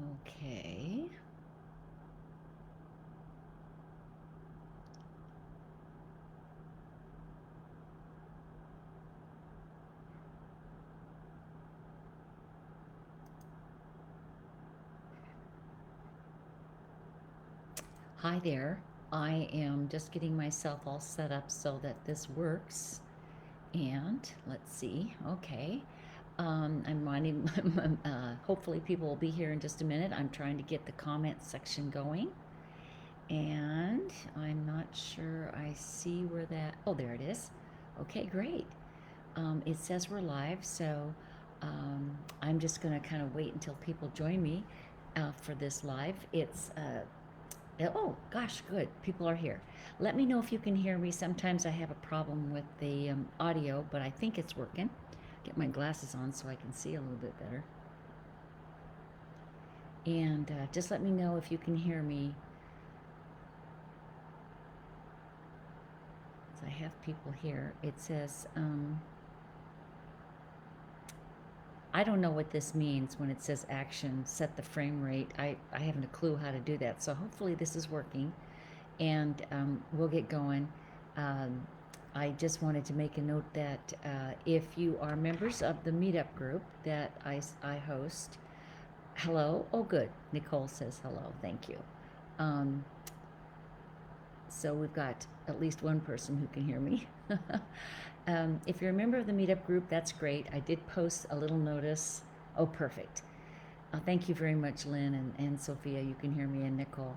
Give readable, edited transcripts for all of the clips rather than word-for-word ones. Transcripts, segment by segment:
Okay. Hi there. I am just getting myself all set up so that this works. And let's see. Okay. I'm minding, hopefully, people will be here in just a minute. I'm trying to get the comment section going. And I'm not sure I see where that. Oh, there it is. Okay, great. It says we're live, so I'm just going to kind of wait until people join me for this live. Oh gosh, good. People are here. Let me know if you can hear me. Sometimes I have a problem with the audio, but I think it's working. Get my glasses on so I can see a little bit better. And just let me know if you can hear me. So I have people here. It says, I don't know what this means when it says action, set the frame rate. I haven't a clue how to do that. So hopefully this is working, and we'll get going. Um, I just wanted to make a note that if you are members of the meetup group that I host, hello. Oh, good. Nicole says hello. Thank you. Um, so we've got at least one person who can hear me. If you're a member of the meetup group, that's great. I did post a little notice. Oh, perfect. Thank you very much, Lynn and Sophia. You can hear me, and Nicole.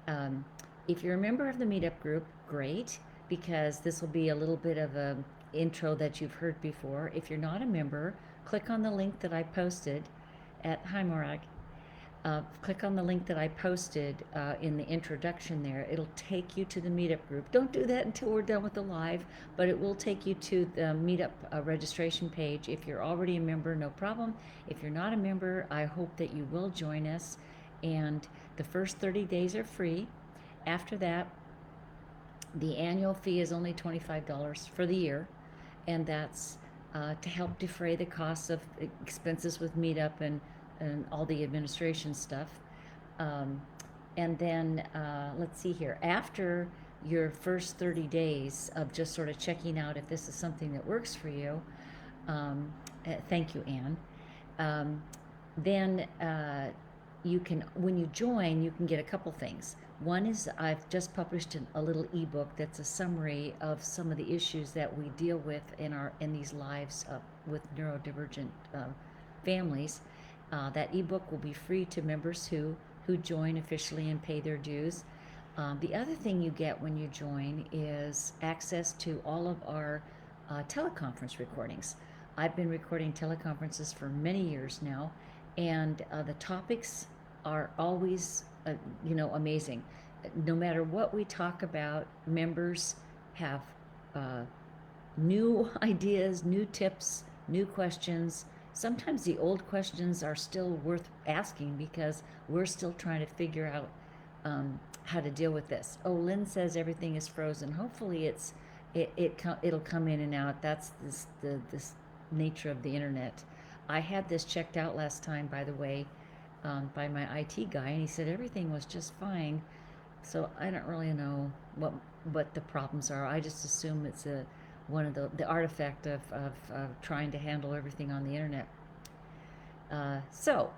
Um, if you're a member of the meetup group, great, because this will be a little bit of a intro that you've heard before. If you're not a member, click on the link that I posted at Hi Morag. Click on the link that I posted in the introduction there. It'll take you to the meetup group. Don't do that until we're done with the live, but it will take you to the meetup registration page. If you're already a member, no problem. If you're not a member, I hope that you will join us. And the first 30 days are free. After that, the annual fee is only $25 for the year, and that's to help defray the costs of expenses with meetup and all the administration stuff. Um, and then let's see here. After your first 30 days of just sort of checking out if this is something that works for you, thank you, Anne. Um, then you can, when you join, you can get a couple things. One is I've just published a little ebook that's a summary of some of the issues that we deal with in these lives with neurodivergent families. That ebook will be free to members who join officially and pay their dues. The other thing you get when you join is access to all of our teleconference recordings. I've been recording teleconferences for many years now, and the topics are always, amazing. No matter what we talk about, members have uh, new ideas, new tips, new questions. Sometimes the old questions are still worth asking because we're still trying to figure out how to deal with this. Oh, Lynn says everything is frozen. Hopefully, it'll come in and out. That's this nature of the internet. I had this checked out last time, by the way, by my IT guy, and he said everything was just fine. So I don't really know what the problems are. I just assume it's one of the artifact of trying to handle everything on the internet. So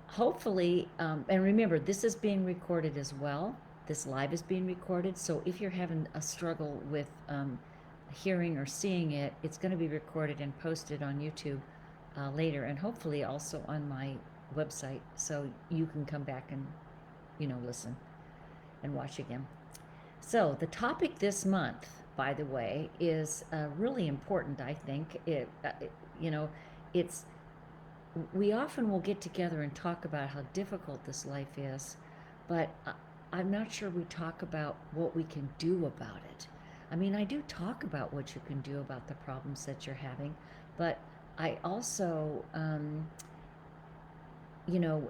hopefully, and remember, this is being recorded as well. This live is being recorded. So if you're having a struggle with hearing or seeing it, it's going to be recorded and posted on YouTube later, and hopefully also on my website, so you can come back and listen and watch again. So the topic this month, by the way, is really important. I think it's we often will get together and talk about how difficult this life is, but I'm not sure we talk about what we can do about it. I mean, I do talk about what you can do about the problems that you're having, but I also,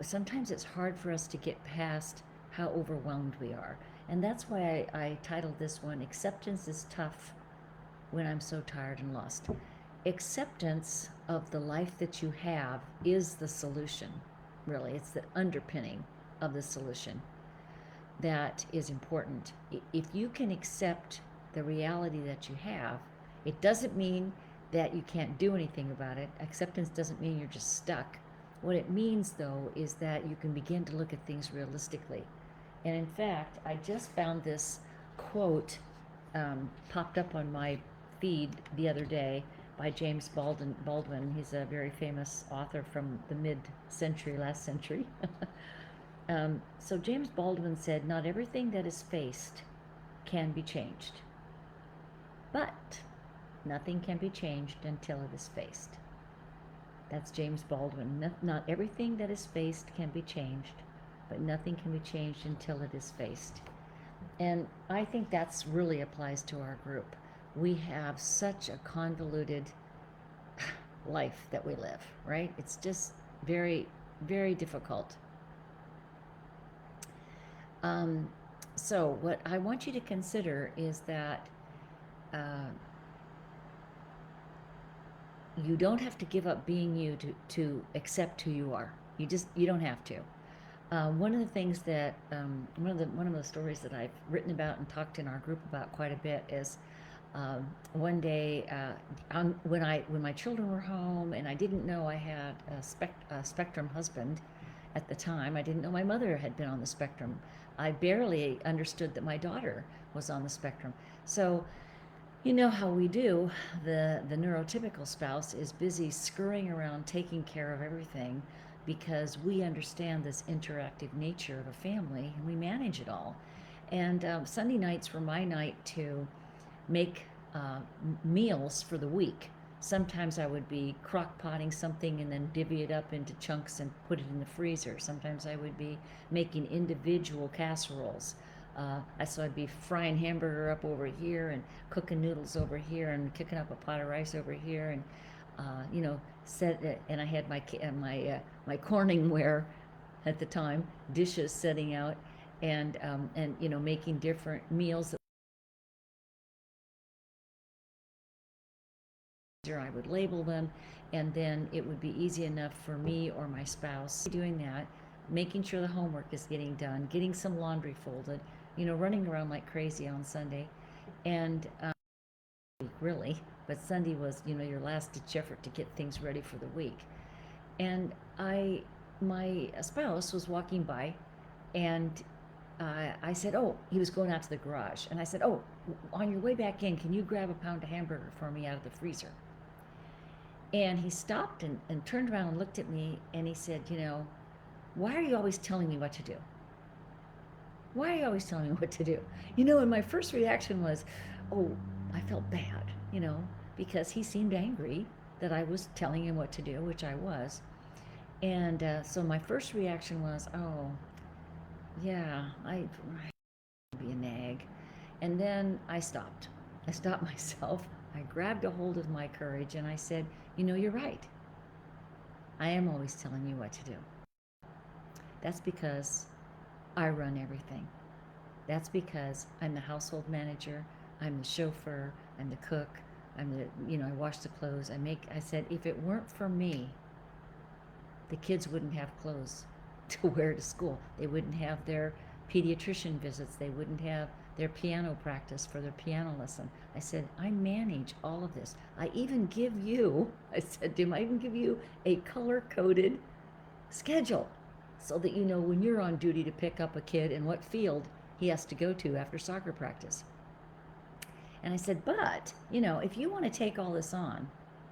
sometimes it's hard for us to get past how overwhelmed we are. And that's why I titled this one, Acceptance is Tough When I'm So Tired and Lost. Acceptance of the life that you have is the solution. really. It's the underpinning of the solution that is important. If you can accept the reality that you have, it doesn't mean that you can't do anything about it. Acceptance doesn't mean you're just stuck. What it means, though, is that you can begin to look at things realistically. And in fact, I just found this quote popped up on my feed the other day by James Baldwin. He's a very famous author from the mid-century, last century. So James Baldwin said, "Not everything that is faced can be changed, but nothing can be changed until it is faced." That's James Baldwin. Not everything that is faced can be changed, but nothing can be changed until it is faced. And I think that's really applies to our group. We have such a convoluted life that we live, right? It's just very, very difficult. So what I want you to consider is that you don't have to give up being you to accept who you are. You don't have to. One of the things that one of the stories that I've written about and talked in our group about quite a bit is one day when my children were home and I didn't know I had a spectrum husband at the time. I didn't know my mother had been on the spectrum. I barely understood that my daughter was on the spectrum. So you know how we do. The neurotypical spouse is busy scurrying around taking care of everything because we understand this interactive nature of a family and we manage it all. And Sunday nights were my night to make meals for the week. Sometimes I would be crock potting something and then divvy it up into chunks and put it in the freezer. Sometimes I would be making individual casseroles. So I'd be frying hamburger up over here and cooking noodles over here and cooking up a pot of rice over here and and I had my Corningware at the time, dishes setting out and making different meals. I would label them, and then it would be easy enough for me or my spouse doing that, making sure the homework is getting done, getting some laundry folded, running around like crazy on Sunday. And really, but Sunday was, your last ditch effort to get things ready for the week. And my spouse was walking by, and I said, oh, he was going out to the garage. And I said, oh, on your way back in, can you grab a pound of hamburger for me out of the freezer? And he stopped and turned around and looked at me, and he said, why are you always telling me what to do? Why are you always telling me what to do? And my first reaction was, oh, I felt bad, because he seemed angry that I was telling him what to do, which I was. And so my first reaction was, oh, yeah, I be a nag. And then I stopped. I stopped myself. I grabbed a hold of my courage and I said, you're right. I am always telling you what to do. That's because I run everything. That's because I'm the household manager, I'm the chauffeur, I'm the cook, I'm the, I wash the clothes, I said, if it weren't for me, the kids wouldn't have clothes to wear to school. They wouldn't have their pediatrician visits. They wouldn't have their piano practice for their piano lesson. I said, I manage all of this. I even give you, I said to him, I even give you a color-coded schedule so that you know when you're on duty to pick up a kid and what field he has to go to after soccer practice. And I said, but, if you want to take all this on,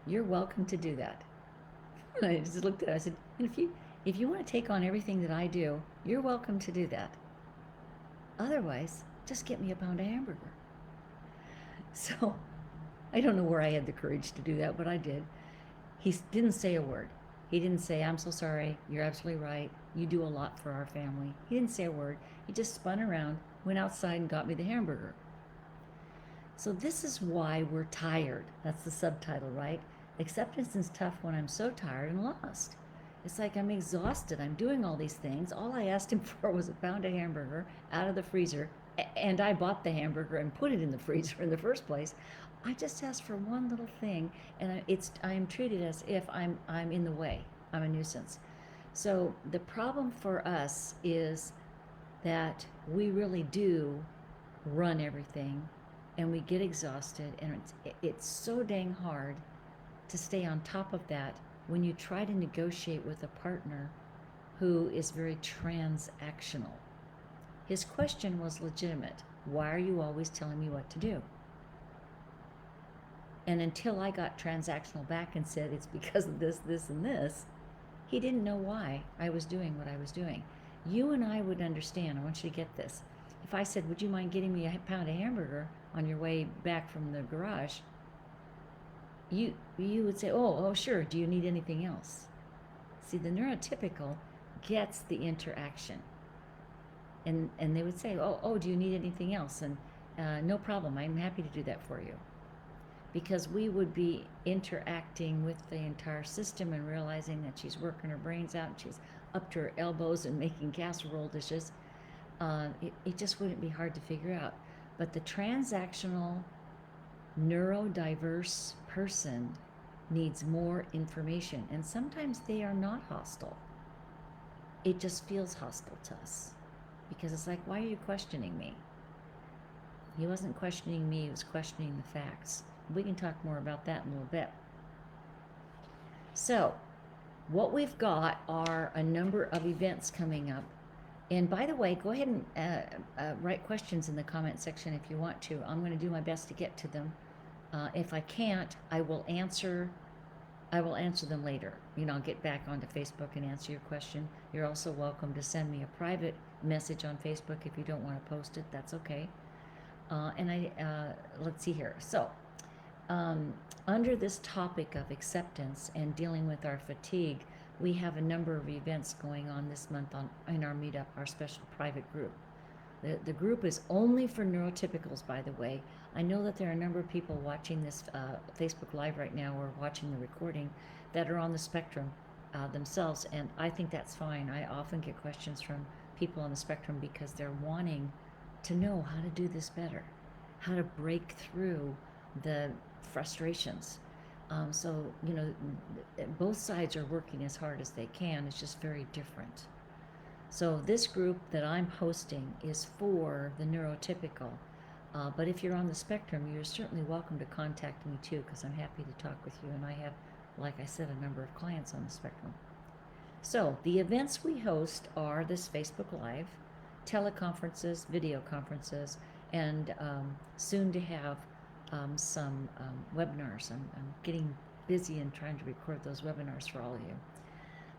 you're welcome to do that. And I just looked at it, I said, if you want to take on everything that I do, you're welcome to do that. Otherwise, just get me a pound of hamburger. So, I don't know where I had the courage to do that, but I did. He didn't say a word. He didn't say, I'm so sorry, you're absolutely right, you do a lot for our family. He didn't say a word. He just spun around, went outside and got me the hamburger. So this is why we're tired. That's the subtitle, right? Acceptance is tough when I'm so tired and lost. It's like I'm exhausted. I'm doing all these things. All I asked him for was a pound of hamburger out of the freezer, and I bought the hamburger and put it in the freezer in the first place. I just asked for one little thing, and I am treated as if I'm in the way. I'm a nuisance. So the problem for us is that we really do run everything and we get exhausted, and it's so dang hard to stay on top of that when you try to negotiate with a partner who is very transactional. His question was legitimate. Why are you always telling me what to do? And until I got transactional back and said it's because of this, this, and this, he didn't know why I was doing what I was doing. You and I would understand. I want you to get this. If I said, would you mind getting me a pound of hamburger on your way back from the garage? You would say, oh, sure. Do you need anything else? See, the neurotypical gets the interaction. And they would say, oh, do you need anything else? And no problem. I'm happy to do that for you. Because we would be interacting with the entire system and realizing that she's working her brains out and she's up to her elbows and making casserole dishes. It just wouldn't be hard to figure out. But the transactional, neurodiverse person needs more information. And sometimes they are not hostile. It just feels hostile to us. Because it's like, why are you questioning me? He wasn't questioning me, he was questioning the facts. We can talk more about that in a little bit. So, what we've got are a number of events coming up. And by the way, go ahead and write questions in the comment section if you want to. I'm going to do my best to get to them. If I can't, I will answer them later. I'll get back onto Facebook and answer your question. You're also welcome to send me a private message on Facebook if you don't want to post it. That's okay. Let's see here. So, under this topic of acceptance and dealing with our fatigue, we have a number of events going on this month in our meetup, our special private group. The group is only for neurotypicals, by the way. I know that there are a number of people watching this Facebook Live right now or watching the recording that are on the spectrum themselves, and I think that's fine. I often get questions from people on the spectrum because they're wanting to know how to do this better, how to break through the frustrations. So, both sides are working as hard as they can. It's just very different. So this group that I'm hosting is for the neurotypical. But if you're on the spectrum, you're certainly welcome to contact me too, because I'm happy to talk with you. And I have, like I said, a number of clients on the spectrum. So the events we host are this Facebook Live, teleconferences, video conferences, and soon to have some webinars. I'm getting busy and trying to record those webinars for all of you.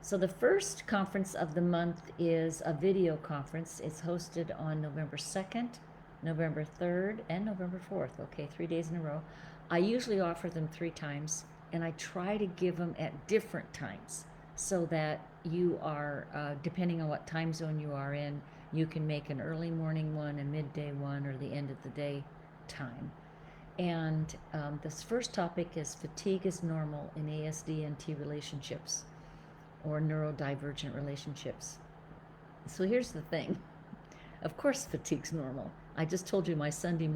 So the first conference of the month is a video conference. It's hosted on November 2nd, November 3rd, and November 4th. Okay, 3 days in a row. I usually offer them 3 times, and I try to give them at different times so that you are, depending on what time zone you are in, you can make an early morning one, a midday one, or the end of the day time. And this first topic is fatigue is normal in ASD and T relationships, or neurodivergent relationships. So here's the thing. Of course fatigue's normal. I just told you my Sunday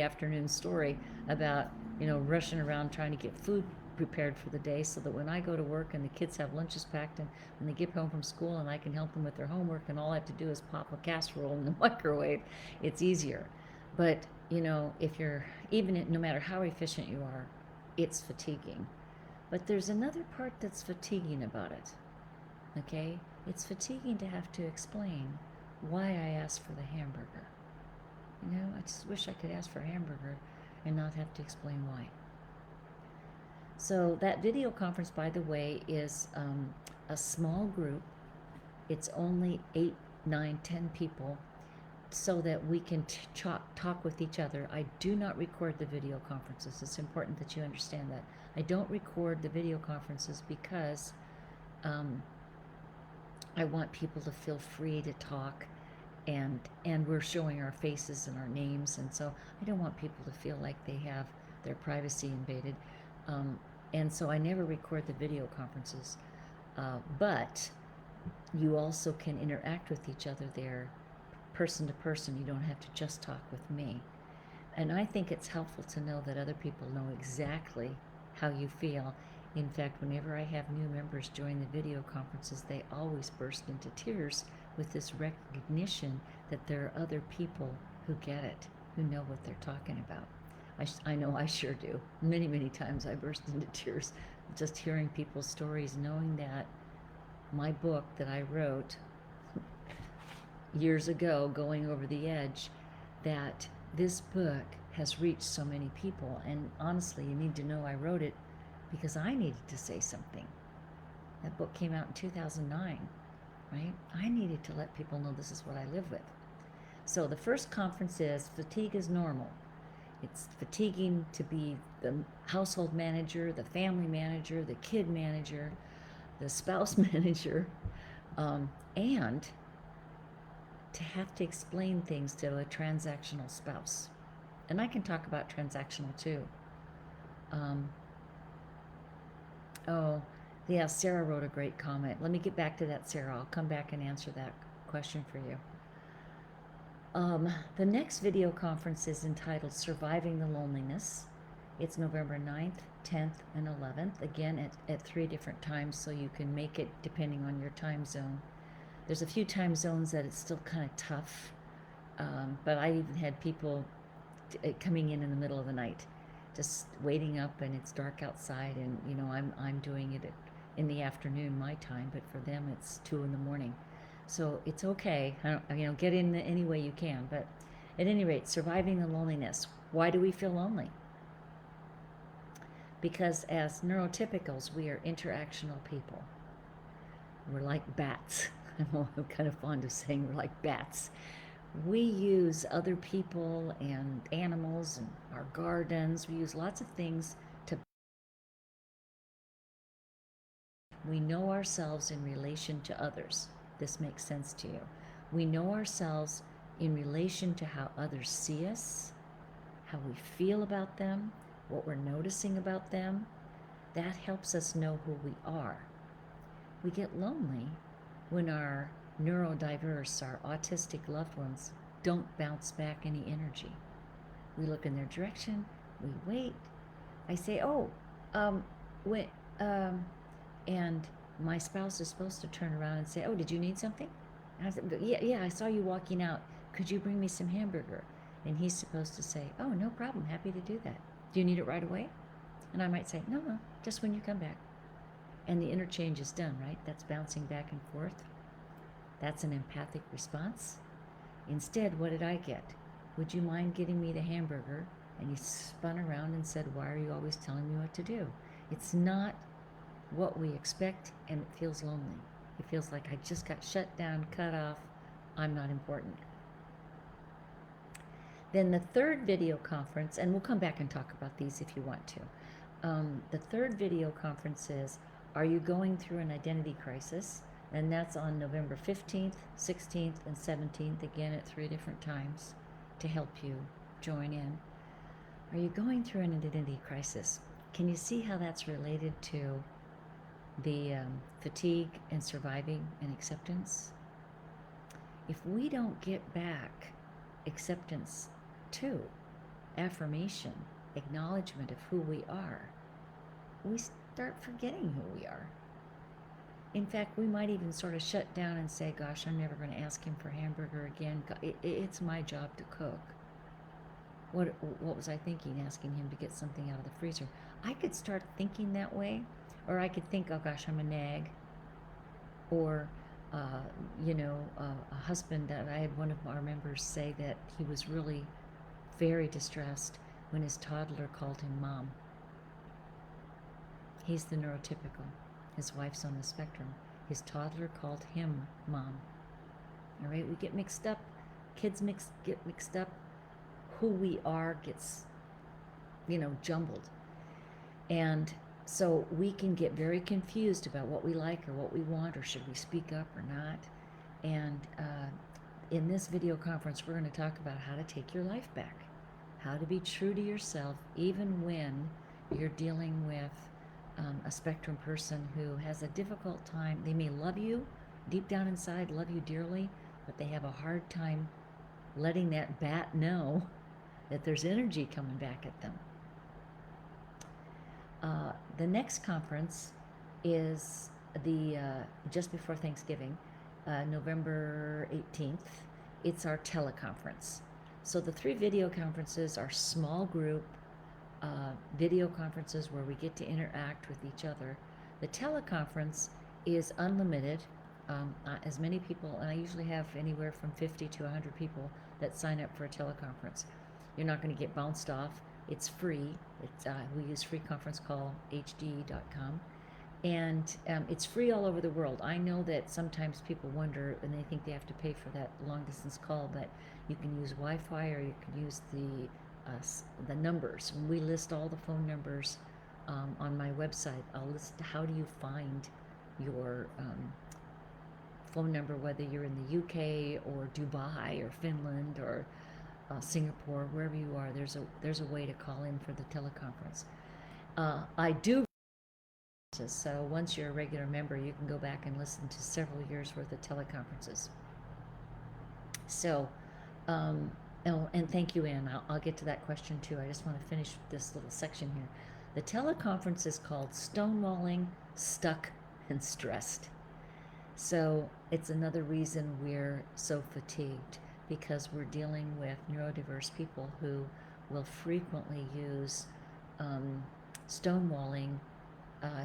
afternoon story about, rushing around trying to get food prepared for the day so that when I go to work and the kids have lunches packed and when they get home from school and I can help them with their homework and all I have to do is pop a casserole in the microwave, it's easier. But, if you're, no matter how efficient you are, it's fatiguing. But there's another part that's fatiguing about it, okay? It's fatiguing to have to explain why I asked for the hamburger. I just wish I could ask for a hamburger and not have to explain why. So that video conference, by the way, is a small group. It's only 8, 9, 10 people so that we can talk with each other. I do not record the video conferences. It's important that you understand that. I don't record the video conferences because I want people to feel free to talk, and we're showing our faces and our names, and so I don't want people to feel like they have their privacy invaded. And so I never record the video conferences. But you also can interact with each other there, person to person. You don't have to just talk with me. And I think it's helpful to know that other people know exactly how you feel. In fact, whenever I have new members join the video conferences, they always burst into tears with this recognition that there are other people who get it, who know what they're talking about. I know I sure do. Many, many times I burst into tears just hearing people's stories, knowing that my book that I wrote years ago, Going Over the Edge, that this book has reached so many people. And honestly, you need to know I wrote it because I needed to say something. That book came out in 2009, right? I needed to let people know this is what I live with. So the first conference is Fatigue is Normal. It's fatiguing to be the household manager, the family manager, the kid manager, the spouse manager, and to have to explain things to a transactional spouse. And I can talk about transactional too. Oh, yeah, Sarah wrote a great comment. Let me get back to that, Sarah. I'll come back and answer that question for you. The next video conference is entitled Surviving the Loneliness. It's November 9th, 10th, and 11th, again at 3 different times, so you can make it depending on your time zone. There's a few time zones that it's still kind of tough, but I even had people coming in the middle of the night, just waiting up, and it's dark outside, and I'm doing it in the afternoon my time, but for them it's 2 in the morning. So it's okay. Get in any way you can. But at any rate, surviving the loneliness. Why do we feel lonely? Because as neurotypicals, we are interactional people. We're like bats. I'm kind of fond of saying we're like bats. We use other people and animals and our gardens. We use lots of things to. We know ourselves in relation to others. This makes sense to you. We know ourselves in relation to how others see us, how we feel about them, what we're noticing about them. That helps us know who we are. We get lonely when our neurodiverse, our autistic loved ones don't bounce back any energy. We look in their direction, we wait. I say, and my spouse is supposed to turn around and say, oh, did you need something? And I said, yeah, I saw you walking out. Could you bring me some hamburger? And he's supposed to say, oh, no problem, happy to do that. Do you need it right away? And I might say, no, just when you come back. And the interchange is done, right? That's bouncing back and forth. That's an empathic response. Instead, what did I get? Would you mind getting me the hamburger? And he spun around and said, why are you always telling me what to do? It's not what we expect, and it feels lonely. It feels like I just got shut down, cut off, I'm not important. Then the third video conference, and we'll come back and talk about these if you want to. The third video conference is, are you going through an identity crisis? And that's on November 15th, 16th, and 17th, again at 3 different times to help you join in. Are you going through an identity crisis? Can you see how that's related to the fatigue and surviving and acceptance? If we don't get back acceptance too, affirmation, acknowledgement of who we are, we start forgetting who we are. In fact, we might even sort of shut down and say, gosh, I'm never going to ask him for hamburger again. It's my job to cook. What was I thinking, asking him to get something out of the freezer? I could start thinking that way, or I could think, oh gosh, I'm a nag. Or, a husband that I had one of our members say that he was really very distressed when his toddler called him mom. He's the neurotypical. His wife's on the spectrum. His toddler called him mom. All right, we get mixed up. Kids get mixed up. Who we are gets, jumbled. And so we can get very confused about what we like or what we want, or should we speak up or not. And in this video conference, we're going to talk about how to take your life back, how to be true to yourself, even when you're dealing with a spectrum person who has a difficult time. They may love you deep down inside, love you dearly, but they have a hard time letting that bat know that there's energy coming back at them. The next conference is the just before Thanksgiving, November 18th. It's our teleconference. So the 3 video conferences are small group video conferences where we get to interact with each other. The teleconference is unlimited. As many people, and I usually have anywhere from 50 to 100 people that sign up for a teleconference. You're not going to get bounced off. It's free. We use freeconferencecallhd.com, and it's free all over the world. I know that sometimes people wonder and they think they have to pay for that long distance call, but you can use Wi-Fi or you can use the numbers. We list all the phone numbers on my website. I'll list how do you find your phone number, whether you're in the UK or Dubai or Finland or Singapore, wherever you are. There's a way to call in for the teleconference. I do. So once you're a regular member, you can go back and listen to several years worth of teleconferences. So, and thank you, Ann. I'll get to that question too. I just want to finish this little section here. The teleconference is called Stonewalling, Stuck, and Stressed. So it's another reason we're so fatigued, because we're dealing with neurodiverse people who will frequently use stonewalling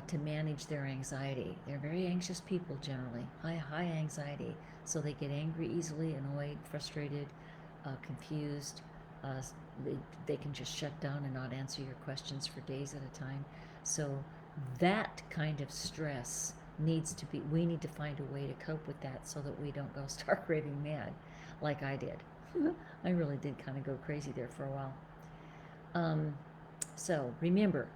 to manage their anxiety. They're very anxious people generally, high anxiety, so they get angry easily, annoyed, frustrated, confused. They can just shut down and not answer your questions for days at a time. So that kind of stress we need to find a way to cope with that so that we don't go stark raving mad like I did. I really did kind of go crazy there for a while. So remember,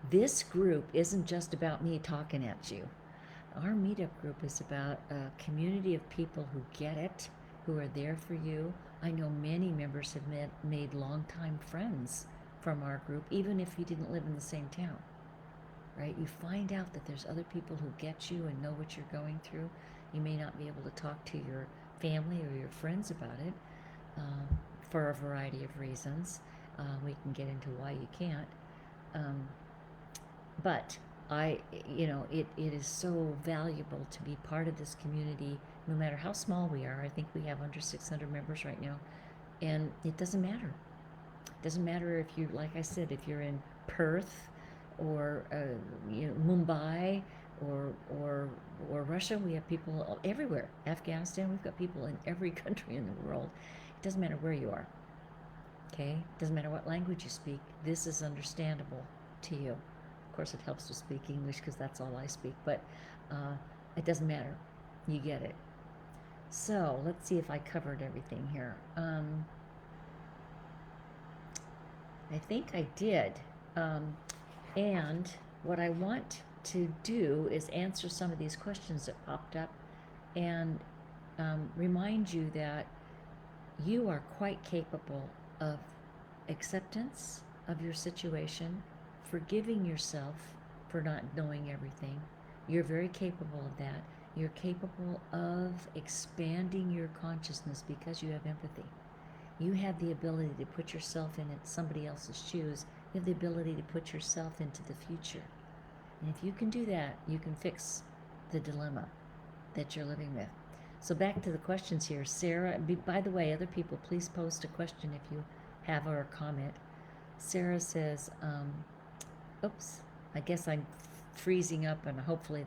this group isn't just about me talking at you. Our meetup group is about a community of people who get it, who are there for you. I know many members have made longtime friends from our group, even if you didn't live in the same town. Right? You find out that there's other people who get you and know what you're going through. You may not be able to talk to your family or your friends about it for a variety of reasons. We can get into why you can't. But it is so valuable to be part of this community, no matter how small we are. I think we have under 600 members right now, and it doesn't matter. It doesn't matter if you, like I said, if you're in Perth or Mumbai or Russia. We have people everywhere. Afghanistan, we've got people in every country in the world. It doesn't matter where you are. Okay? It doesn't matter what language you speak. This is understandable to you. Of course, it helps to speak English because that's all I speak, but it doesn't matter. You get it. So let's see if I covered everything here. I think I did. And what I want to do is answer some of these questions that popped up and remind you that you are quite capable of acceptance of your situation, forgiving yourself for not knowing everything. You're very capable of that. You're capable of expanding your consciousness because you have empathy. You have the ability to put yourself in somebody else's shoes. You have the ability to put yourself into the future. And if you can do that, you can fix the dilemma that you're living with. So back to the questions here. Sarah, by the way, other people, please post a question if you have or a comment. Sarah says, oops, I guess I'm freezing up, and hopefully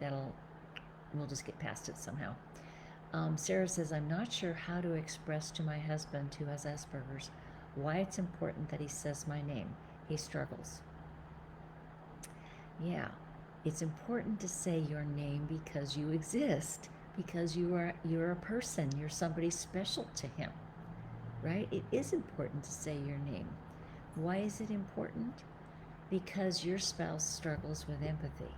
we'll just get past it somehow. Sarah says, I'm not sure how to express to my husband who has Asperger's why it's important that he says my name. He struggles. Yeah, it's important to say your name because you exist, because you're a person, you're somebody special to him, right? It is important to say your name. Why is it important? Because your spouse struggles with empathy.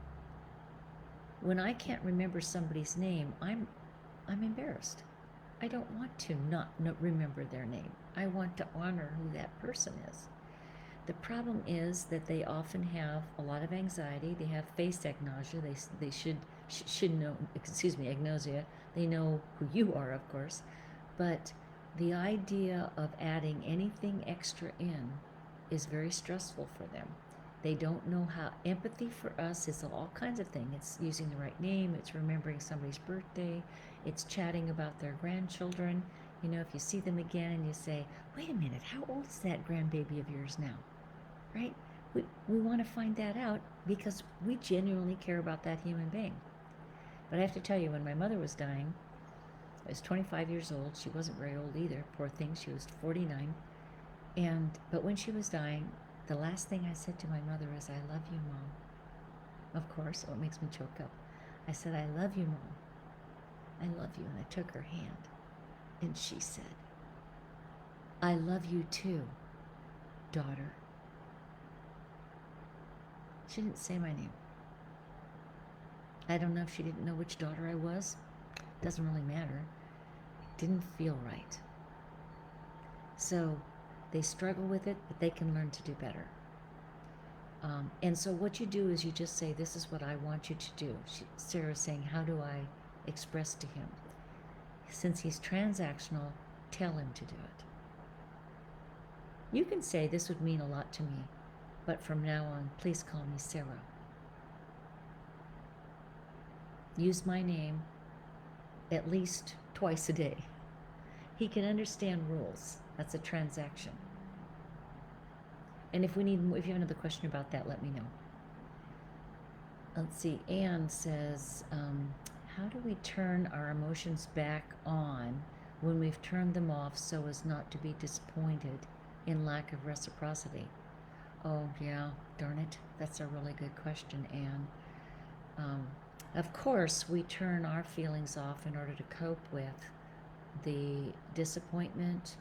When I can't remember somebody's name, I'm embarrassed. I don't want to not remember their name. I want to honor who that person is. The problem is that they often have a lot of anxiety. They have face agnosia. They should know, agnosia. They know who you are, of course. But the idea of adding anything extra in is very stressful for them. They don't know how. Empathy for us is all kinds of things. It's using the right name, it's remembering somebody's birthday, it's chatting about their grandchildren. You know, if you see them again and you say, wait a minute, how old is that grandbaby of yours now? Right? We want to find that out because we genuinely care about that human being. But I have to tell you, when my mother was dying, I was 25 years old. She wasn't very old either. Poor thing, she was 49. But when she was dying, the last thing I said to my mother is, I love you, Mom. Of course, it makes me choke up. I said, I love you, Mom. I love you. And I took her hand. And she said, I love you too, daughter. She didn't say my name. I don't know if she didn't know which daughter I was. Doesn't really matter. It didn't feel right. So they struggle with it, but they can learn to do better. And so what you do is you just say, this is what I want you to do. Sarah's saying, how do I express to him? Since he's transactional, tell him to do it. You can say, this would mean a lot to me, but from now on, please call me Sarah. Use my name at least twice a day. He can understand rules. That's a transaction. And if you have another question about that, let me know. Let's see. Anne says, how do we turn our emotions back on when we've turned them off so as not to be disappointed in lack of reciprocity? Oh, yeah, darn it. That's a really good question, Anne. Of course, we turn our feelings off in order to cope with the disappointment,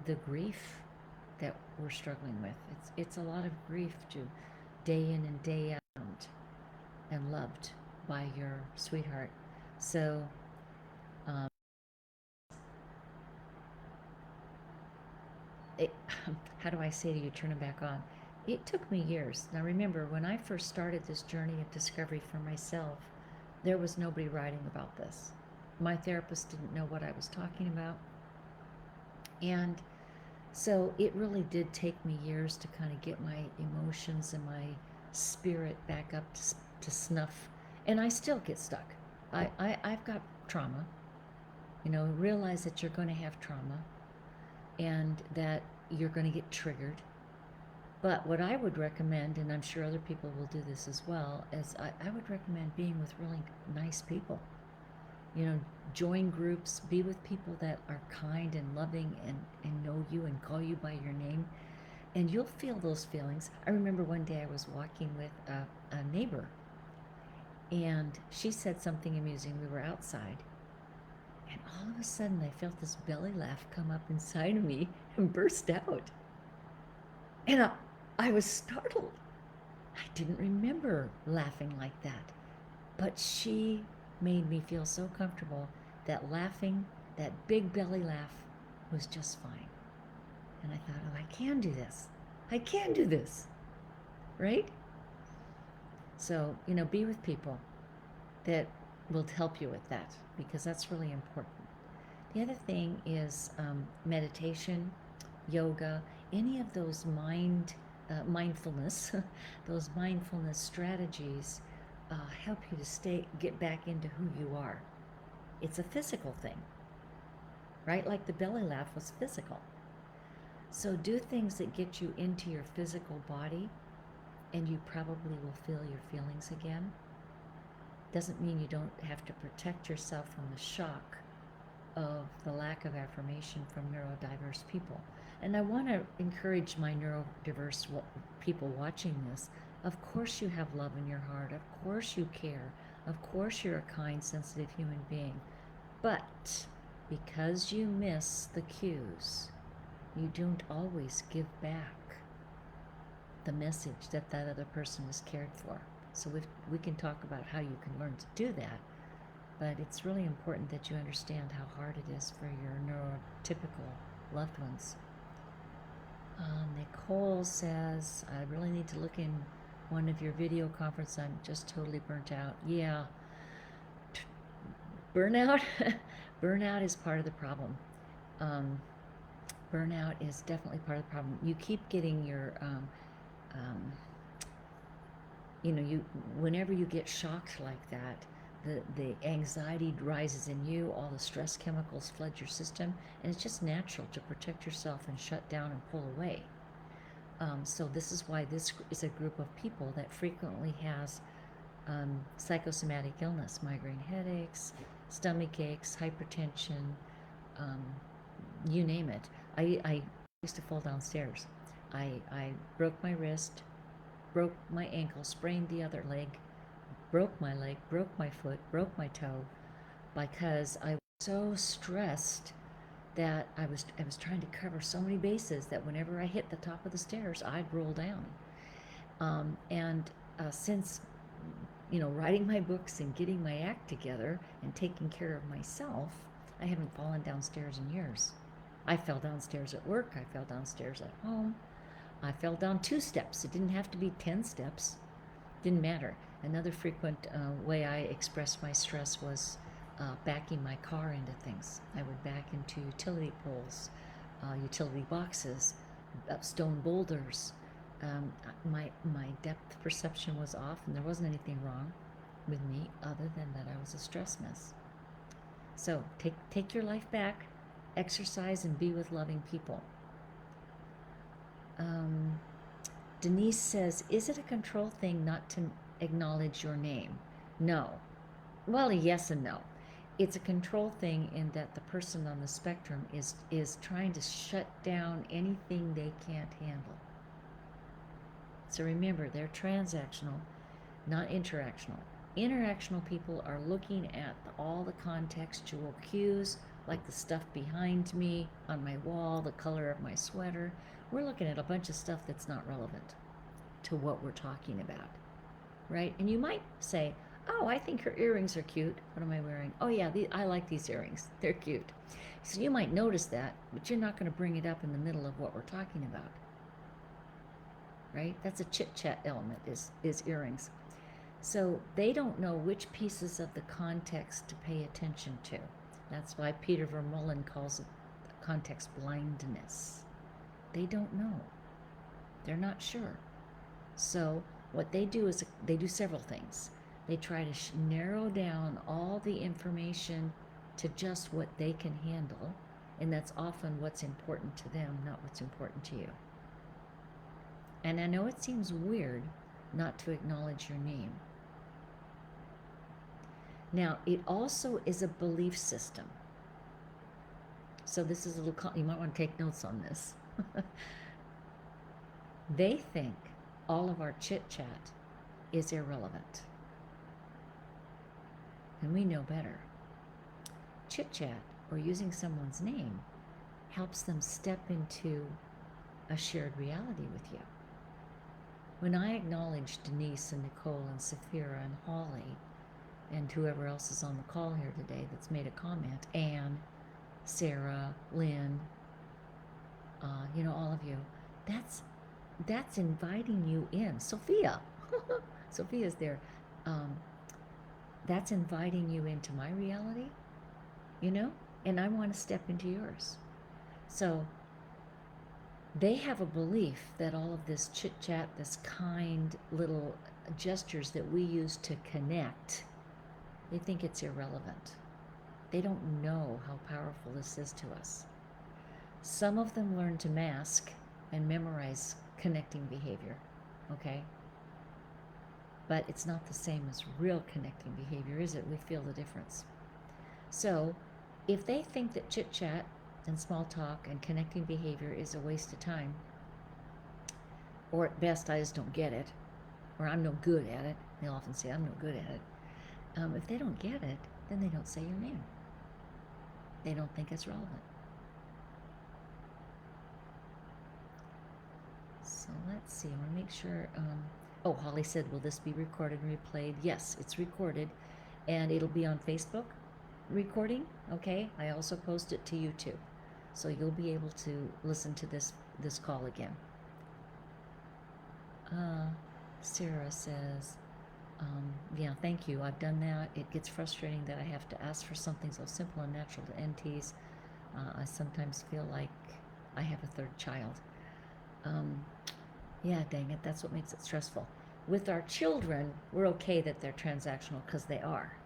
the grief that we're struggling with. It's a lot of grief to day in and day out and loved by your sweetheart. So how do I say to you, turn it back on? It took me years. Now remember, when I first started this journey of discovery for myself, there was nobody writing about this. My therapist didn't know what I was talking about. And so it really did take me years to kind of get my emotions and my spirit back up to snuff. And I still get stuck. I've got trauma. You know, realize that you're going to have trauma and that you're going to get triggered. But what I would recommend, and I'm sure other people will do this as well, is I would recommend being with really nice people. You know, join groups, be with people that are kind and loving and know you and call you by your name, and you'll feel those feelings. I remember one day I was walking with a neighbor, and she said something amusing. We were outside, and all of a sudden I felt this belly laugh come up inside of me and burst out. And I was startled. I didn't remember laughing like that. But she made me feel so comfortable that laughing, that big belly laugh, was just fine. And I thought, oh, I can do this. I can do this. Right? So, you know, be with people that will help you with that, because that's really important. The other thing is meditation, yoga, any of those mindfulness, those mindfulness strategies help you to get back into who you are. It's a physical thing, right? Like the belly laugh was physical. So do things that get you into your physical body, and you probably will feel your feelings again. Doesn't mean you don't have to protect yourself from the shock of the lack of affirmation from neurodiverse people. And I want to encourage my neurodiverse people watching this. Of course you have love in your heart. Of course you care. Of course you're a kind, sensitive human being. But because you miss the cues, you don't always give back the message that other person is cared for. So we can talk about how you can learn to do that. But it's really important that you understand how hard it is for your neurotypical loved ones. Nicole says, I really need to look in one of your video conferences. I'm just totally burnt out. Yeah. Burnout? Burnout is part of the problem. Burnout is definitely part of the problem. You keep getting your whenever you get shocked like that, the anxiety rises in you, all the stress chemicals flood your system, and it's just natural to protect yourself and shut down and pull away. So this is why this is a group of people that frequently has psychosomatic illness, migraine headaches, stomach aches, hypertension, um, you name it. I used to fall downstairs. I broke my wrist, broke my ankle, sprained the other leg, broke my leg, broke my foot, broke my toe, because I was so stressed that I was trying to cover so many bases that whenever I hit the top of the stairs, I'd roll down. And since writing my books and getting my act together and taking care of myself, I haven't fallen downstairs in years. I fell downstairs at work. I fell downstairs at home. I fell down 2 steps. It didn't have to be 10 steps. Didn't matter. Another frequent way I expressed my stress was backing my car into things. I would back into utility poles, utility boxes, stone boulders. My depth perception was off, and there wasn't anything wrong with me other than that I was a stress mess. So take your life back, exercise, and be with loving people. Denise says, is it a control thing not to acknowledge your name? No. Well, yes and no. It's a control thing in that the person on the spectrum is trying to shut down anything they can't handle. So remember, they're transactional, not interactional. Interactional people are looking at all the contextual cues, like the stuff behind me, on my wall, the color of my sweater. We're looking at a bunch of stuff that's not relevant to what we're talking about, right? And you might say, oh, I think her earrings are cute. What am I wearing? Oh yeah, I like these earrings. They're cute. So you might notice that, but you're not going to bring it up in the middle of what we're talking about, right? That's a chit-chat element, is earrings. So they don't know which pieces of the context to pay attention to. That's why Peter Vermeulen calls it context blindness. They don't know. They're not sure. So what they do is they do several things. They try to narrow down all the information to just what they can handle, and that's often what's important to them, not what's important to you. And I know it seems weird not to acknowledge your name. Now, it also is a belief system. So this is a little, you might want to take notes on this. They think all of our chit-chat is irrelevant. And we know better. Chit-chat, or using someone's name, helps them step into a shared reality with you. When I acknowledge Denise and Nicole and Safira and Holly and whoever else is on the call here today that's made a comment, Anne, Sarah, Lynn, all of you, that's inviting you in. Sophia, Sophia's there. That's inviting you into my reality, and I want to step into yours. So they have a belief that all of this chit-chat, this kind little gestures that we use to connect, they think it's irrelevant. They don't know how powerful this is to us. Some of them learn to mask and memorize connecting behavior, okay? But it's not the same as real connecting behavior, is it? We feel the difference. So if they think that chit-chat and small talk and connecting behavior is a waste of time, or at best I just don't get it, or I'm no good at it, they'll often say I'm no good at it. If they don't get it, then they don't say your name. They don't think it's relevant. So let's see, I want to make sure. Holly said, will this be recorded and replayed? Yes, it's recorded, and it'll be on Facebook recording, okay? I also post it to YouTube, so you'll be able to listen to this call again. Sarah says, yeah, thank you. I've done that. It gets frustrating that I have to ask for something so simple and natural to NTs. I sometimes feel like I have a third child. Yeah, dang it. That's what makes it stressful. With our children, we're okay that they're transactional because they are.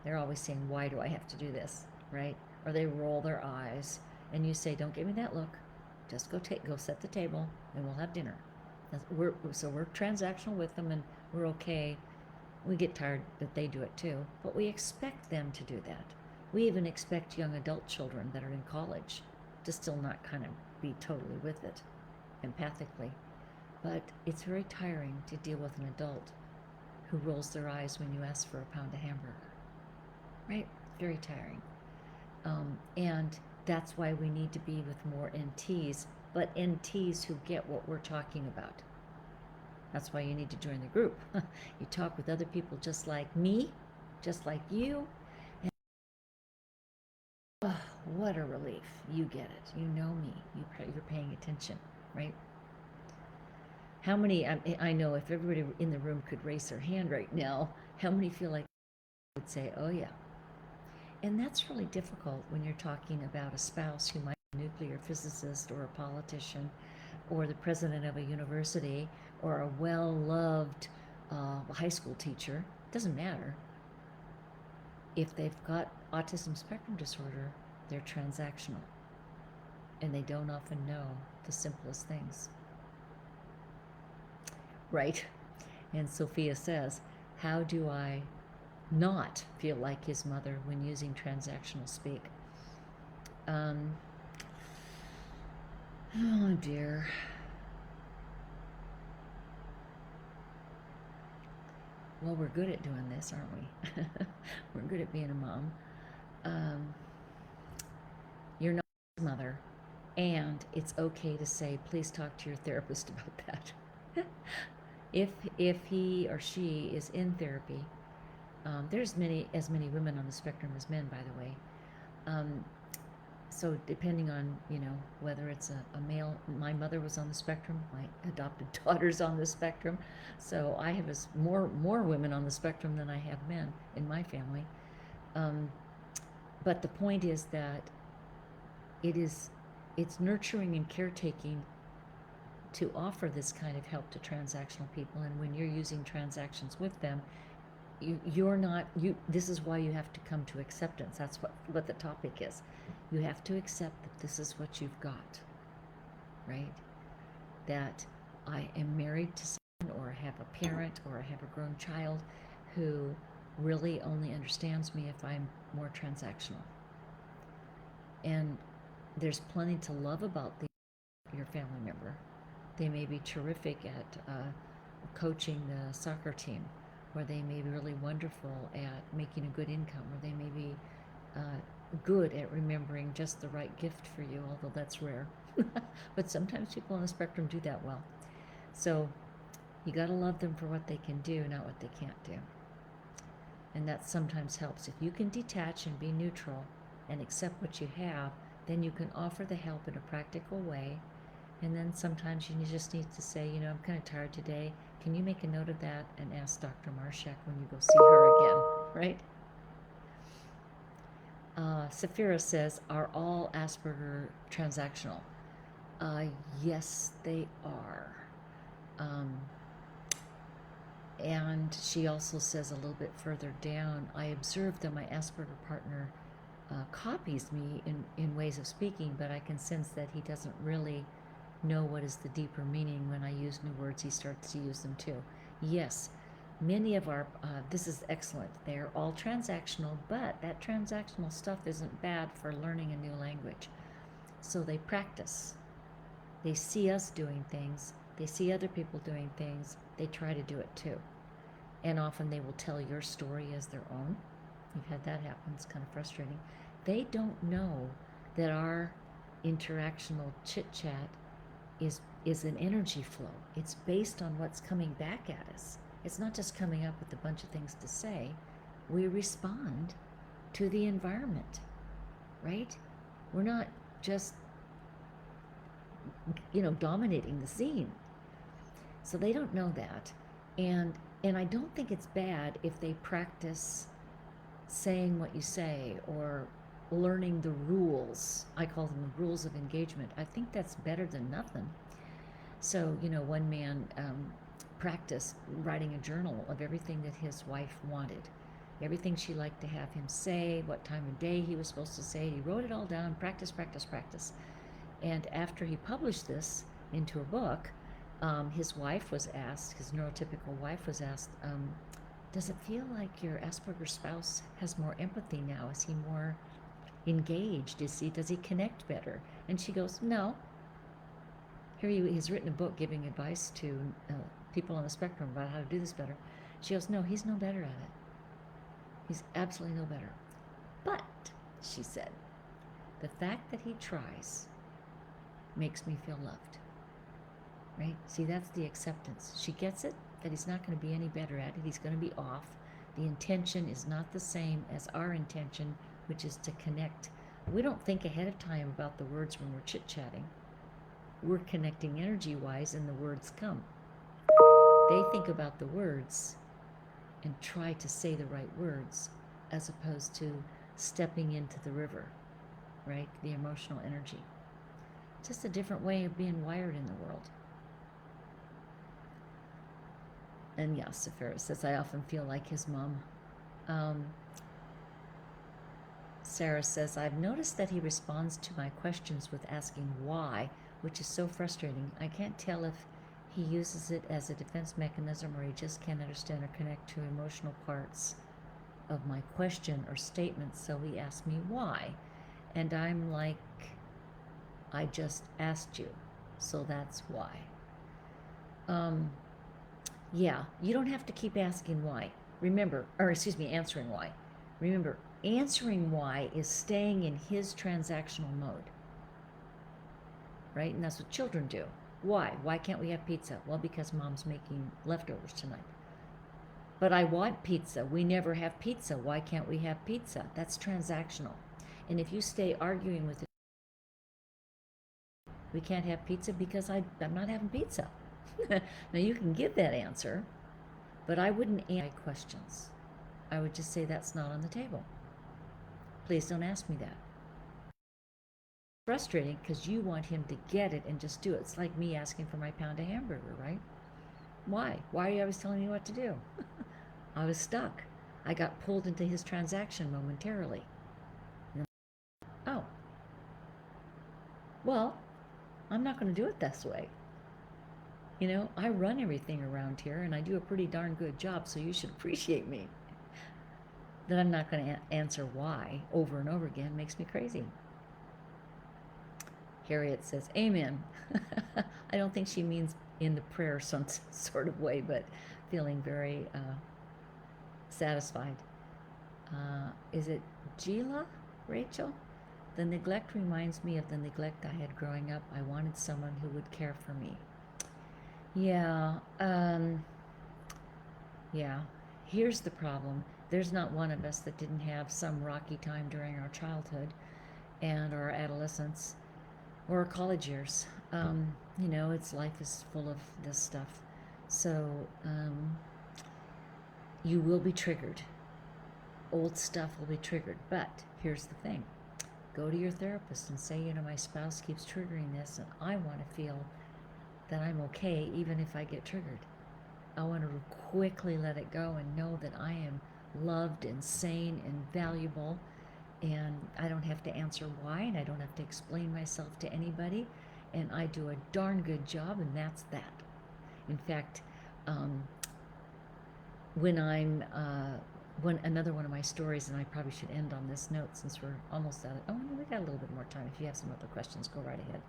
They're always saying, why do I have to do this, right? Or they roll their eyes, and you say, don't give me that look. Just go set the table, and we'll have dinner. So we're transactional with them, and we're okay. We get tired that they do it too, but we expect them to do that. We even expect young adult children that are in college to still not kind of be totally with it, empathically. But it's very tiring to deal with an adult who rolls their eyes when you ask for a pound of hamburger, right? Very tiring. And that's why we need to be with more NTs, but NTs who get what we're talking about. That's why you need to join the group. You talk with other people just like me, just like you. And oh, what a relief. You get it. You know me. You're paying attention, right? How many, I know if everybody in the room could raise their hand right now, how many feel like would say, oh yeah. And that's really difficult when you're talking about a spouse who might be a nuclear physicist or a politician or the president of a university or a well-loved high school teacher. Doesn't matter. If they've got autism spectrum disorder, they're transactional. And they don't often know the simplest things. Right? And Sophia says, how do I not feel like his mother when using transactional speak? Oh dear. Well, we're good at doing this, aren't we? We're good at being a mom. You're not his mother, and it's okay to say, please talk to your therapist about that. If he or she is in therapy, there's as many women on the spectrum as men, by the way. So depending on, whether it's a male, my mother was on the spectrum, my adopted daughter's on the spectrum, so I have more women on the spectrum than I have men in my family. But the point is that it's nurturing and caretaking to offer this kind of help to transactional people, and when you're using transactions with them, this is why you have to come to acceptance. That's what the topic is. You have to accept that this is what you've got, right? That I am married to someone, or I have a parent, or I have a grown child who really only understands me if I'm more transactional. And there's plenty to love about your family member. They may be terrific at coaching the soccer team, or they may be really wonderful at making a good income, or they may be good at remembering just the right gift for you, although that's rare. But sometimes people on the spectrum do that well. So you got to love them for what they can do, not what they can't do. And that sometimes helps. If you can detach and be neutral and accept what you have, then you can offer the help in a practical way. And then sometimes you just need to say, I'm kind of tired today. Can you make a note of that and ask Dr. Marshak when you go see her again, right? Safira says, are all Asperger transactional? Yes, they are. And she also says a little bit further down, I observe that my Asperger partner copies me in ways of speaking, but I can sense that he doesn't really know what is the deeper meaning. When I use new words, he starts to use them too. Yes, many of our, this is excellent, they're all transactional, but that transactional stuff isn't bad for learning a new language. So they practice. They see us doing things, they see other people doing things, they try to do it too. And often they will tell your story as their own. You've had that happen, it's kind of frustrating. They don't know that our interactional chit-chat is an energy flow. It's based on what's coming back at us. It's not just coming up with a bunch of things to say. We respond to the environment, right? We're not just, dominating the scene. So they don't know that. And I don't think it's bad if they practice saying what you say or learning the rules. I call them the rules of engagement. I think that's better than nothing. So, one man practice writing a journal of everything that his wife wanted, everything she liked to have him say, what time of day he was supposed to say it. He wrote it all down, practice, practice, practice. And after he published this into a book, his wife was asked, his neurotypical wife was asked, does it feel like your Asperger spouse has more empathy now? Is he more engaged? Does he connect better? And she goes, no. Here he's written a book giving advice to people on the spectrum about how to do this better. She goes, no, he's no better at it. He's absolutely no better. But, she said, the fact that he tries makes me feel loved. Right? See, that's the acceptance. She gets it, that he's not going to be any better at it. He's going to be off. The intention is not the same as our intention, which is to connect. We don't think ahead of time about the words when we're chit-chatting. We're connecting energy-wise and the words come. They think about the words and try to say the right words as opposed to stepping into the river, right? The emotional energy. Just a different way of being wired in the world. And yeah, Safira says, I often feel like his mom. Sarah says, I've noticed that he responds to my questions with asking why, which is so frustrating. I can't tell if he uses it as a defense mechanism or he just can't understand or connect to emotional parts of my question or statement, so he asks me why. And I'm like, I just asked you, so that's why. Yeah, you don't have to keep asking why. Remember, answering why. Remember, answering why is staying in his transactional mode. Right? And that's what children do. Why? Why can't we have pizza? Well, because mom's making leftovers tonight. But I want pizza. We never have pizza. Why can't we have pizza? That's transactional. And if you stay arguing with it, we can't have pizza because I'm not having pizza. Now you can give that answer, but I wouldn't answer questions. I would just say that's not on the table. Please don't ask me that. Frustrating because you want him to get it and just do it. It's like me asking for my pound of hamburger, right? Why? Why are you always telling me what to do? I was stuck. I got pulled into his transaction momentarily. Oh. Well, I'm not going to do it this way. You know, I run everything around here and I do a pretty darn good job, so you should appreciate me. That I'm not going to answer why over and over again makes me crazy. Harriet says, amen. I don't think she means in the prayer some sort of way, but feeling very satisfied. Is it Gila, Rachel? The neglect reminds me of the neglect I had growing up. I wanted someone who would care for me. Yeah, here's the problem. There's not one of us that didn't have some rocky time during our childhood and our adolescence or our college years. You know, life is full of this stuff. So, you will be triggered. Old stuff will be triggered. But here's the thing. Go to your therapist and say, you know, my spouse keeps triggering this and I want to feel that I'm okay even if I get triggered. I want to quickly let it go and know that I am loved and sane and valuable, and I don't have to answer why, and I don't have to explain myself to anybody, and I do a darn good job, and that's that. In fact, when another one of my stories, and I probably should end on this note since we're almost out of, oh, no, we got a little bit more time. If you have some other questions, go right ahead.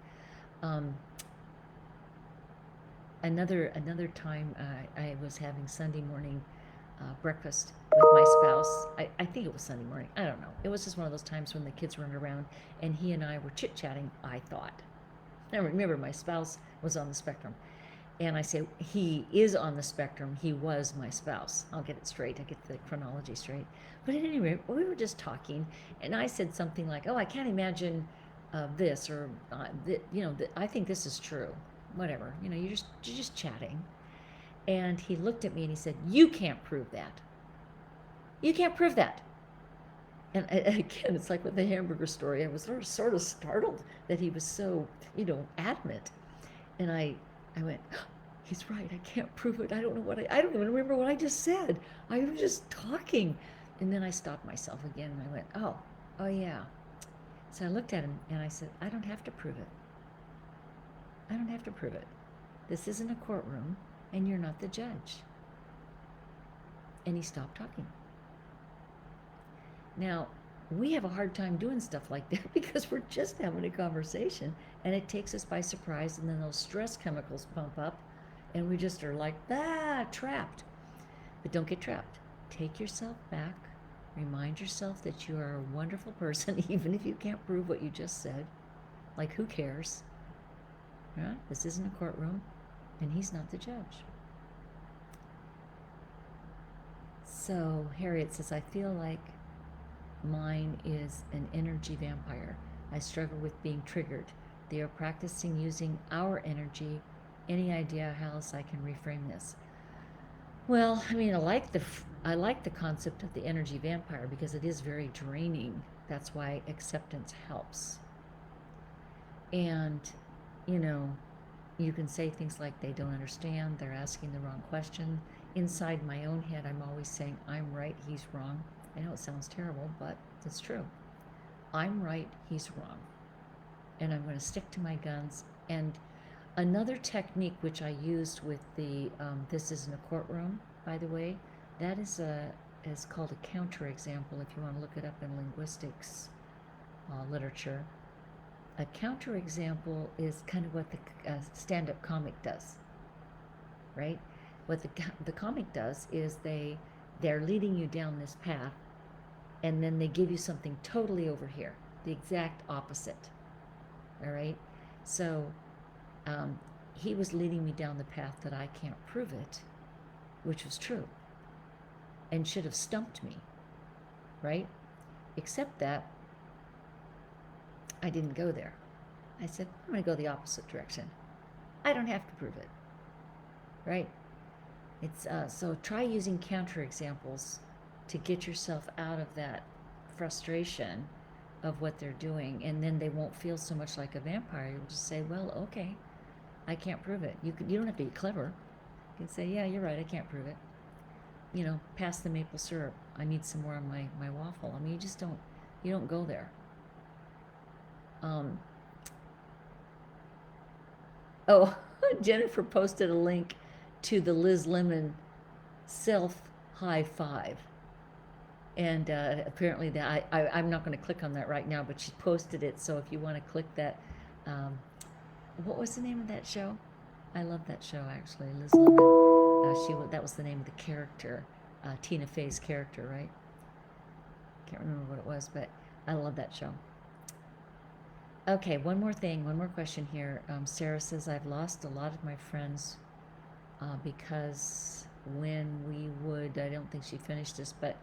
Another time I was having Sunday morning breakfast with my spouse. I think it was Sunday morning. I don't know. It was just one of those times when the kids weren't around and he and I were chit-chatting, I thought. Now remember, my spouse was on the spectrum. And I say, he is on the spectrum. He was my spouse. I'll get it straight. I get the chronology straight. But at any rate, we were just talking, and I said something like, oh, I can't imagine this, or, I think this is true. Whatever. You know, you're just chatting. And he looked at me and he said, you can't prove that. You can't prove that. And again, it's like with the hamburger story. I was sort of startled that he was so, adamant. And I went, he's right. I can't prove it. I don't know what I don't even remember what I just said. I was just talking. And then I stopped myself again and I went, oh yeah. So I looked at him and I said, I don't have to prove it. I don't have to prove it. This isn't a courtroom and you're not the judge. And he stopped talking. Now, we have a hard time doing stuff like that because we're just having a conversation and it takes us by surprise, and then those stress chemicals pump up and we just are like, trapped. But don't get trapped. Take yourself back. Remind yourself that you are a wonderful person, even if you can't prove what you just said. Like, who cares? Yeah? This isn't a courtroom, and he's not the judge. So Harriet says, I feel like mine is an energy vampire. I struggle with being triggered. They are practicing using our energy. Any idea how else I can reframe this? Well, I mean, I like the concept of the energy vampire because it is very draining. That's why acceptance helps. And, you know, you can say things like they don't understand, they're asking the wrong question. Inside my own head, I'm always saying, I'm right, he's wrong. I know it sounds terrible, but it's true. I'm right, he's wrong. And I'm going to stick to my guns. And another technique which I used with the this isn't a courtroom, by the way, that is called a counterexample if you want to look it up in linguistics literature. A counterexample is kind of what the stand-up comic does, right? What the comic does is they're leading you down this path, and then they give you something totally over here, the exact opposite. All right, so he was leading me down the path that I can't prove it, which was true, and should have stumped me, right? Except that I didn't go there. I said, I'm going to go the opposite direction. I don't have to prove it, right? It's so try using counterexamples to get yourself out of that frustration of what they're doing, and then they won't feel so much like a vampire. You'll just say, well, okay, I can't prove it. You don't have to be clever. You can say, yeah, you're right, I can't prove it. You know, pass the maple syrup. I need some more on my waffle. I mean, you don't go there. Oh, Jennifer posted a link to the Liz Lemon self high five. And apparently I'm not going to click on that right now, but she posted it. So if you want to click that, what was the name of that show? I love that show, actually. Liz Lemon. That was the name of the character, Tina Fey's character, right? Can't remember what it was, but I love that show. Okay, one more question here. Sarah says, I've lost a lot of my friends because when we would, I don't think she finished this, but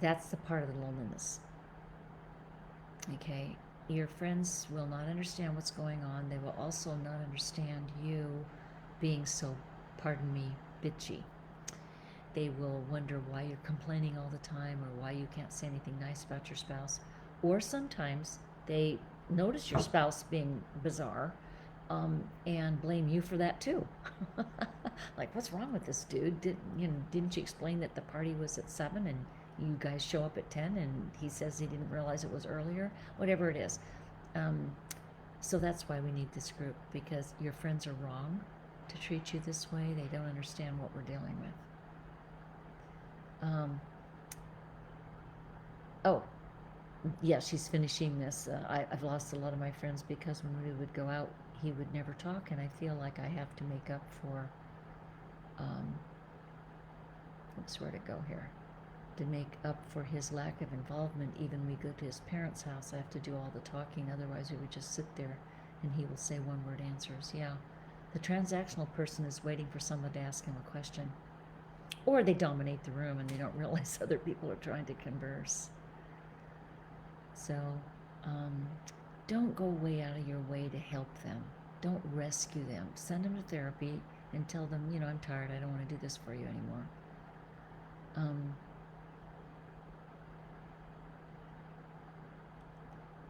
that's the part of the loneliness. Okay, your friends will not understand what's going on. They will also not understand you being so, pardon me, bitchy. They will wonder why you're complaining all the time or why you can't say anything nice about your spouse. Or sometimes they notice your spouse being bizarre and blame you for that too. Like, what's wrong with this dude? Didn't you explain that the party was at 7 and you guys show up at 10 and he says he didn't realize it was earlier? Whatever it is. So that's why we need this group, because your friends are wrong to treat you this way. They don't understand what we're dealing with. Oh, yeah, she's finishing this. I've lost a lot of my friends because when we would go out, he would never talk, and I feel like I have to make up for, oops, where to go here? To make up for his lack of involvement. Even we go to his parents' house, I have to do all the talking, otherwise we would just sit there and he will say one-word answers. Yeah, the transactional person is waiting for someone to ask him a question. Or they dominate the room and they don't realize other people are trying to converse. So don't go way out of your way to help them. Don't rescue them. Send them to therapy and tell them, I'm tired. I don't want to do this for you anymore.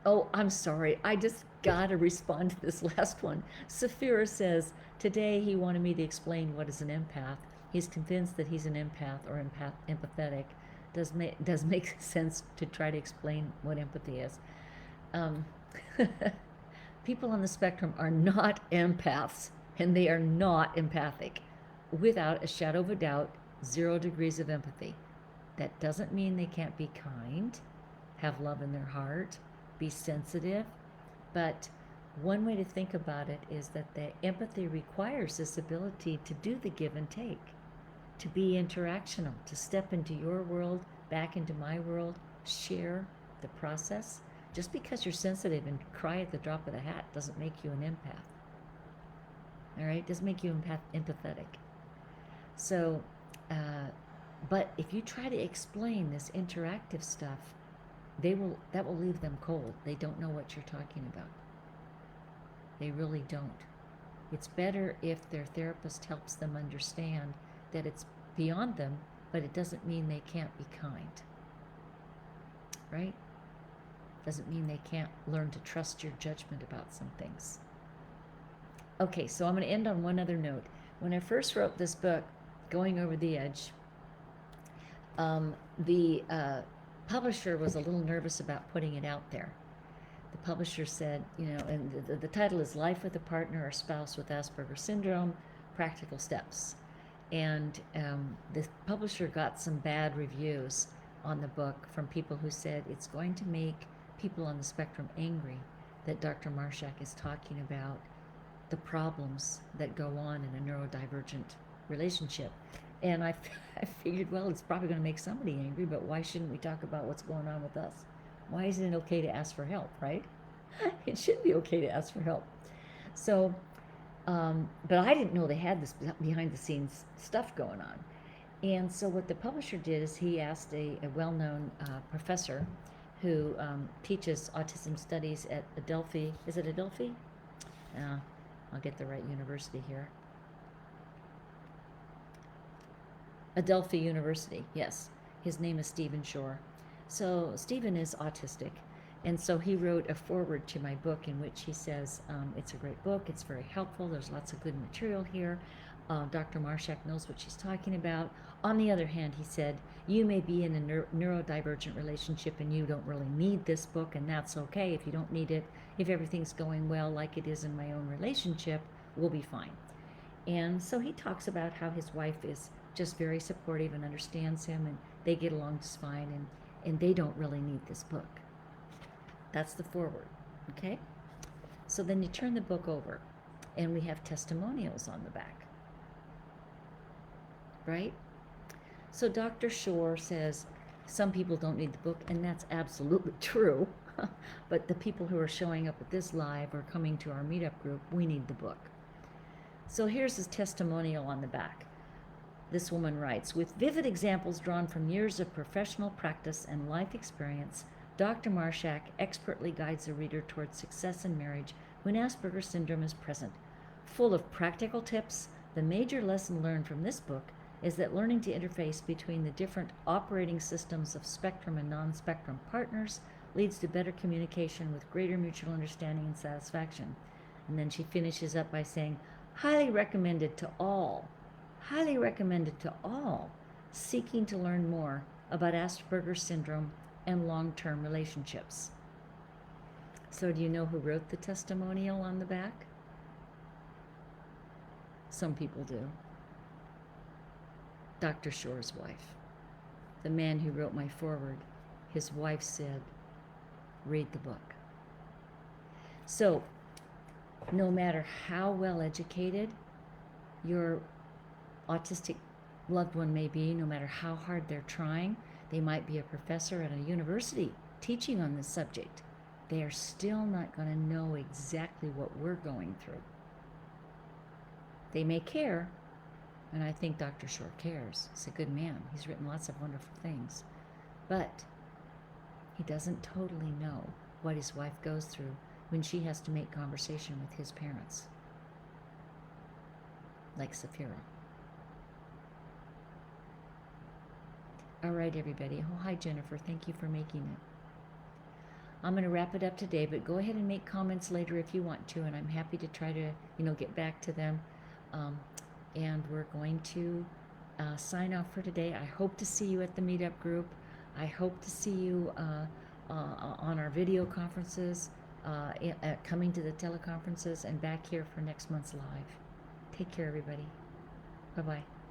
Oh, I'm sorry. I just gotta respond to this last one. Safira says, today he wanted me to explain what is an empath. He's convinced that he's an empath or empathetic. Does make sense to try to explain what empathy is. Um, people on the spectrum are not empaths, and they are not empathic. Without a shadow of a doubt, 0 degrees of empathy. That doesn't mean they can't be kind, have love in their heart, be sensitive, but one way to think about it is that the empathy requires this ability to do the give and take, to be interactional, to step into your world, back into my world, share the process. Just because you're sensitive and cry at the drop of the hat doesn't make you an empath. All right, doesn't make you empathetic. So, but if you try to explain this interactive stuff, that will leave them cold. They don't know what you're talking about. They really don't. It's better if their therapist helps them understand that it's beyond them, but it doesn't mean they can't be kind. Right? Doesn't mean they can't learn to trust your judgment about some things. Okay, so I'm going to end on one other note. When I first wrote this book, Going Over the Edge, the publisher was a little nervous about putting it out there. The publisher said, and the title is Life with a Partner or Spouse with Asperger Syndrome, Practical Steps. And the publisher got some bad reviews on the book from people who said it's going to make people on the spectrum angry that Dr. Marshak is talking about the problems that go on in a neurodivergent relationship. And I figured, well, it's probably going to make somebody angry, but why shouldn't we talk about what's going on with us? Why isn't it okay to ask for help, right? It should be okay to ask for help. So, but I didn't know they had this behind the scenes stuff going on. And so what the publisher did is he asked a well-known professor who teaches autism studies at Adelphi. Is it Adelphi? I'll get the right university here. Adelphi University, yes. His name is Stephen Shore. So Stephen is autistic, and so he wrote a foreword to my book in which he says, it's a great book, it's very helpful, there's lots of good material here. Dr. Marshak knows what she's talking about. On the other hand, he said, you may be in a neurodivergent relationship and you don't really need this book, and that's okay if you don't need it. If everything's going well like it is in my own relationship, we'll be fine. And so he talks about how his wife is just very supportive and understands him, and they get along just fine, and they don't really need this book. That's the foreword, okay? So then you turn the book over, and we have testimonials on the back, right? So Dr. Shore says some people don't need the book, and that's absolutely true. But the people who are showing up at this live or coming to our meetup group, we need the book. So here's his testimonial on the back. This woman writes, with vivid examples drawn from years of professional practice and life experience, Dr. Marshak expertly guides the reader towards success in marriage when Asperger syndrome is present. Full of practical tips, the major lesson learned from this book is that learning to interface between the different operating systems of spectrum and non-spectrum partners leads to better communication with greater mutual understanding and satisfaction. And then she finishes up by saying, highly recommended to all seeking to learn more about Asperger syndrome and long-term relationships. So do you know who wrote the testimonial on the back? Some people do. Dr. Shore's wife. The man who wrote my foreword, his wife said, read the book. So no matter how well educated your autistic loved one may be, no matter how hard they're trying, they might be a professor at a university teaching on this subject, they are still not going to know exactly what we're going through. They may care, and I think Dr. Shore cares. He's a good man. He's written lots of wonderful things. But he doesn't totally know what his wife goes through when she has to make conversation with his parents, like Safira. All right, everybody. Oh, hi, Jennifer. Thank you for making it. I'm going to wrap it up today, but go ahead and make comments later if you want to, and I'm happy to try to, get back to them. Um, and we're going to sign off for today. I hope to see you at the meetup group. I hope to see you on our video conferences, coming to the teleconferences, and back here for next month's live. Take care, everybody. Bye-bye.